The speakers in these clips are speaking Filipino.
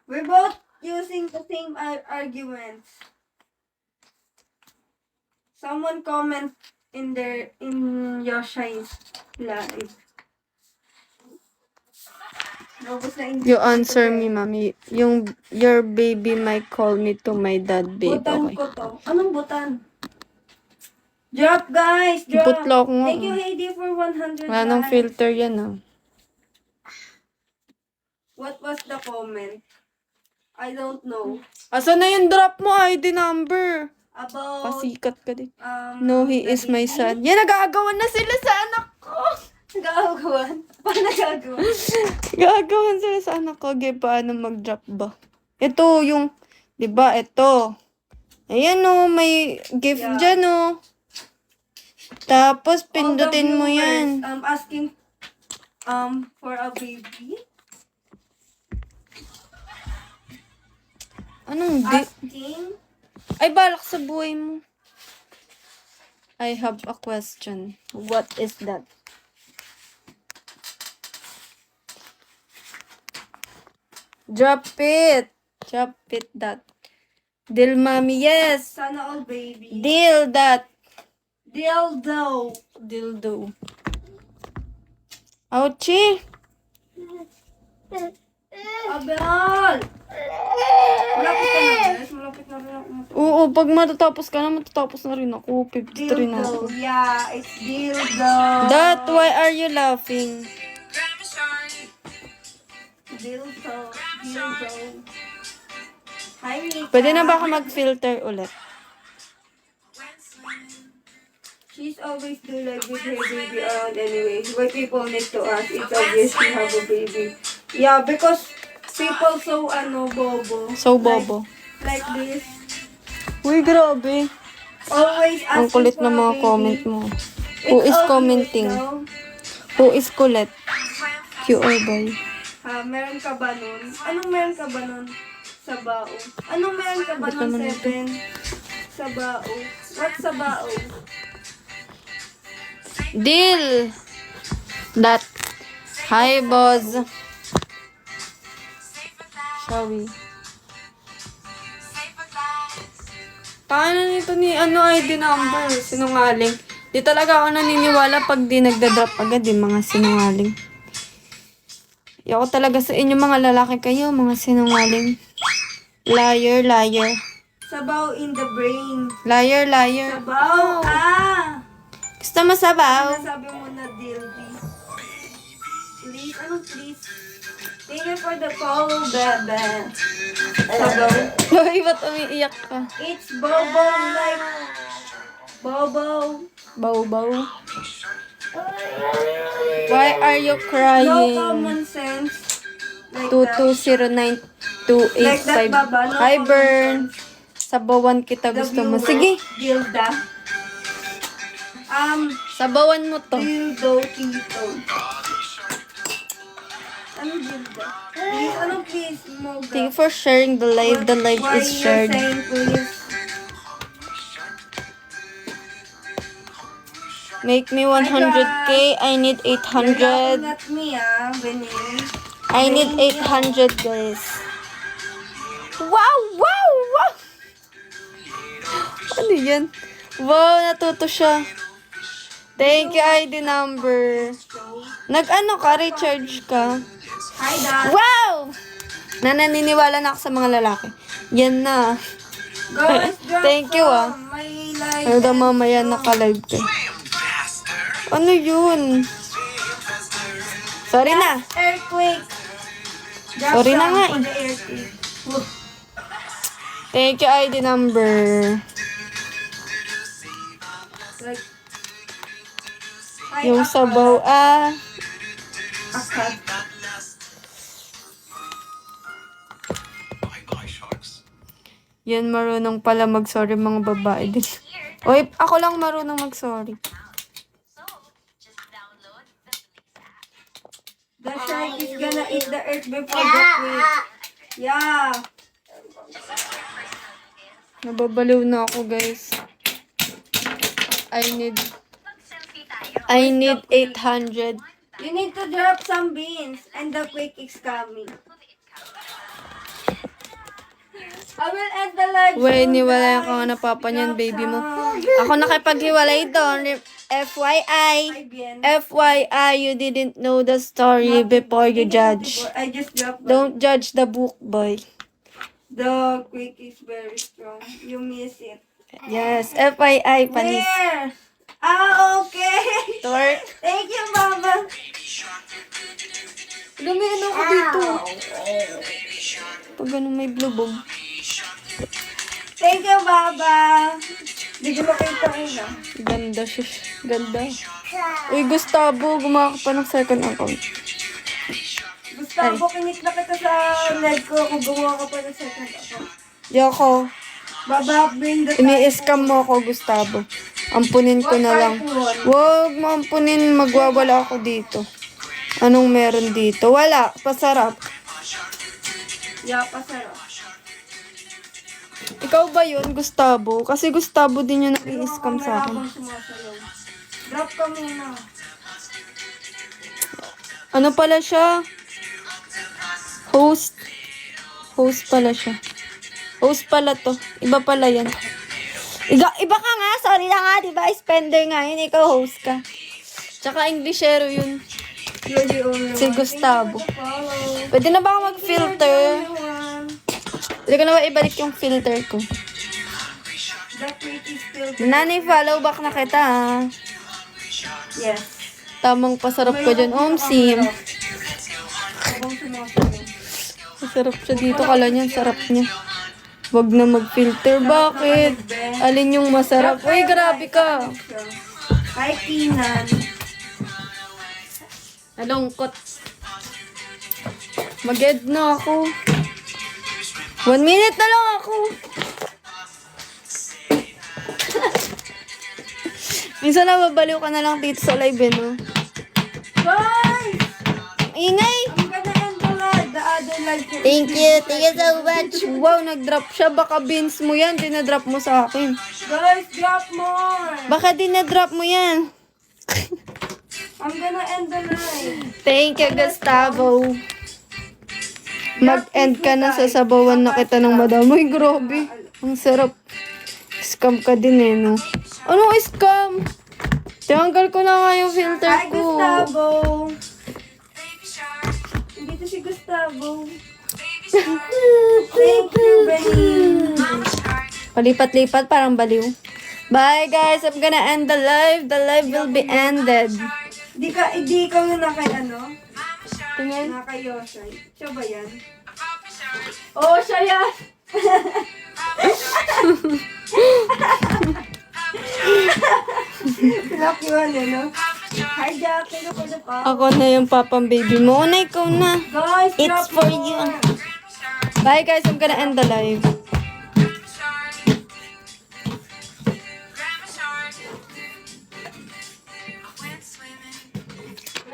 We're both using the same arguments. Someone comment in Yoshai's live. You answer me, mami. Your baby might call me to my dad, babe. Butan Okay. ko to. Anong butan? Drop, guys! Drop! Putlok mo. Thank you, Heidi, for 100 Wala nang likes. filter yan, ah. What was the comment? I don't know. Asa na yung drop mo, ID number? About, Pasikat ka din. No, he the is my baby? son. Yan, nagagawan na sila sa anak ko. Gagawan? Paano nagagawan? Gagawan sila sa anak ko. Gaya, paano mag-drop ba? Ito, yung, di ba, ito. Ayan, oh, may gift Yeah. dyan, oh. Tapos, All the pindutin mo viewers, yan. Asking for a baby. Anong Asking. Ay, balak sa buhay mo. I have a question. What is that? Drop it. Drop it, that. Deal, mommy, yes. Sana all baby. Deal, that. Dildo. Dildo. Ouchie. Abel! Malapit ka na, guys. Malapit na rin ako. Oo, pag matatapos ka na, matatapos na rin ako. 53 na ako. Dildo. Yeah, it's dildo. That, why are you laughing? Dildo. Dildo. Hi, Mika. Pwede na ba ako mag-filter ulit? She's always do like with her baby around anyway. Why people need to ask, it's obvious you have a baby. Yeah, because people so bobo. So, bobo. Like this. Uy, grabe. Always asking Ang kulit for ng a mga baby. comment mo. It's Who is obvious, commenting? no? Who is Colette? QR boy. Ha, meron ka ba nun? Anong meron ka ba nun? Sa bao. Anong meron ka ba Ba't nun, naman ito? 7? Sa bao. What's sa bao? Deal. That. Hi, boss. Shall we? Paano nito ni ID number? Sinungaling. Di talaga ako naniniwala pag di nagda-drop agad mga sinungaling. Ayoko talaga sa inyo mga lalaki kayo, mga sinungaling. Liar, liar. Sabaw in the brain. Liar, liar. Sabaw! Ah! Gusto mo sabaw? Nasabi mo na dildi. Please? Anong please? Thank you for the follow, bebe. Sabaw. Uy, ba't umiiyak ka? It's Bobo like... Bobo. Bow-bow. Why are you No crying? common sense. Like that. 2209-285. Like that, Baba. No Hi, common Bern. sense. Sabawan kita, The gusto mo. viewer, Sige, Dilda. sabawan mo to. Dildo Tito. Ano dilda? Please, ano please, Moga? Thank you for sharing the live. The live Why is you shared. saying please? Make me 100k. I need You're laughing 800. at me, Benin. I need 800, guys. Wow, wow, wow. Ano yan? Wow, natuto siya. Thank you, ID number. Nag-ano ka? Recharge ka? Hi, Dad. Wow! Nananiniwala na ako sa mga lalaki. Yan na. Guys, drop Thank you, My life. Ano daw mamaya naka-live ka? Ano yun? Sorry na. Earthquake. Drop Sorry na some nga for eh. the earthquake. Woo. Thank you, ID number. Like, hi, Yung sabaw, Akad. Yan, marunong pala mag-sorry mga babae din. Oy, ako lang marunong mag-sorry. The shark is gonna eat the earth before the quake. Yeah. Nababaliw na ako, guys. I need 800. You need to drop some beans and the quake is coming. I will end the live Wey, soon, niwala ka guys. nga na papa niyan, baby mo. Welcome. Ako nakipaghiwalay doon. FYI. Hi, Bien. FYI, you didn't know the story before you judge. I just dropped Don't judge the book, boy. The quick is very strong. You miss it. Yes, FYI, panis. Where? Ah, okay. Twerk. Thank you, Mama. Lumiyan ako dito. Pag ano may blubog. Thank you, Baba. Hindi ko makita ko na. Ganda siya. Ganda. Uy, Gustavo, gumawa ka pa ng second account. Gustavo, kinik na kita sa leg ko kung gumawa ka pa ng second account. Di ako. Baba, bring the Ini-scam mo ako, Gustavo. Ampunin ko na lang. Huwag mo ampunin, magwawala ako dito. Anong meron dito? Wala, pasarap. Yeah, pasarap. Ikaw ba yun, Gustavo? Kasi Gustavo din yung nag-i-scam sa akin. Habang sumasayaw. Drop ka muna. Ano pala siya? Host. Host pala siya. Host pala to. Iba pala yan. Iba ka nga. Sorry na nga, diba? Spender nga yun. Ikaw host ka. Tsaka Englishero yun. You're the only Si one. Gustavo. Thank you for the follow. Pwede na ba ako mag-filter? You're the only one. Hindi ko na ba ibalik yung filter ko. The quick is still Nanay, follow back na kita, ha? Yes. Tamang pasarap ko dyan. Sim. Habang sumasayaw. Masarap siya dito. Kala niya, sarap niya. Wag na mag-filter. Bakit? Alin yung masarap? Uy, grabe ka. Hi, Kinan. Nalungkot. Mag-end na ako. 1 minute na lang ako. Minsan nababaliw ka na lang dito sa live, no? Guys! Ingay! I'm gonna end the other live. Thank you so much. Wow, nag-drop siya. Baka beans mo yan. Dinadrop mo sa akin. Guys, drop more! Baka dinadrop mo yan. I'm gonna end the live. Thank you, Gustavo. Mag-end ka na sa sabawan na kita ng madam. Uy, grabe. Ang sarap. Scam ka din eh, no? Anong scam? Tinanggal ko na nga yung filter Hi, ko. Gustavo! Dito si Gustavo. Thank you, Benny. Palipat-lipat, parang baliw. Bye, guys. I'm gonna end the live. The live will be ended. Di ikaw yung nakay ano? Tingnan. Nakay Yoshay. Siya ba yan? Oh, siya yan. Lock yun, no? Hi, Jack. Thank you for the call. Ako na yung papang baby mo. Una, ikaw na. Guys, It's drop for more. you. Bye, guys. I'm gonna end the live.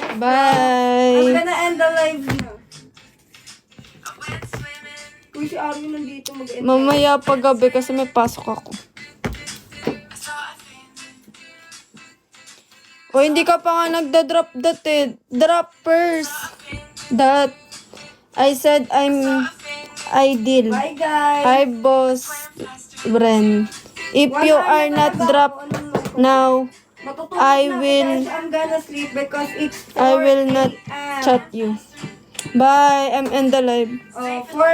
I'm Bye. gonna end the live na. Uy, si Ari nandito mag-end. Mamaya pa gabi kasi may pasok ako. O, hindi ka pa nga nagda-drop that eh. Drop first. That. I said I deal. Bye, guys. Hi, boss. Bren. If you are not drop now, Matutulog I na ako, will- guys. I'm gonna sleep because it's 4 I will not a.m. chat you. Bye. I'm in the live. For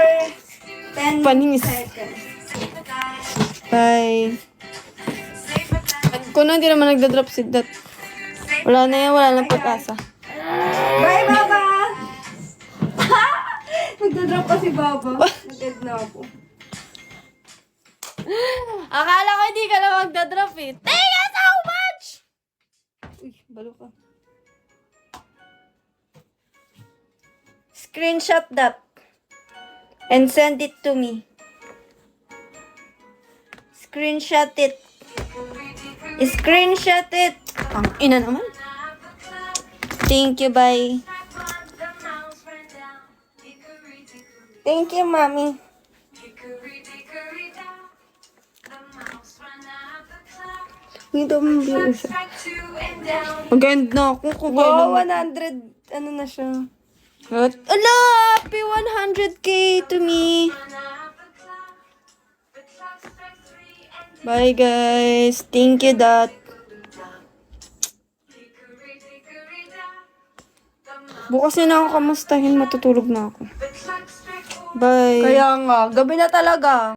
10 Panis. seconds. Bye. Kung na hindi naman nagda-drop si Dat. Wala na yan, wala nang pag-asa. Bye, Baba! Nagdadrop pa si Baba. Nag-end na ako. Akala ko hindi ka na magda-drop eh. Thank you so much! Uy, balo ka. Screenshot that. And send it to me. Screenshot it. Screenshot it. Ang ina naman. Thank you, bye. Thank you, mommy. Hindi mo isa. Mag-end na ako. Wow, 100. Ano na siya? What? Ala! Happy 100k to me. Bye guys. Thank you, Dot. Bukas na ako kamustahin. Matutulog na ako. Bye. Kaya nga, gabi na talaga.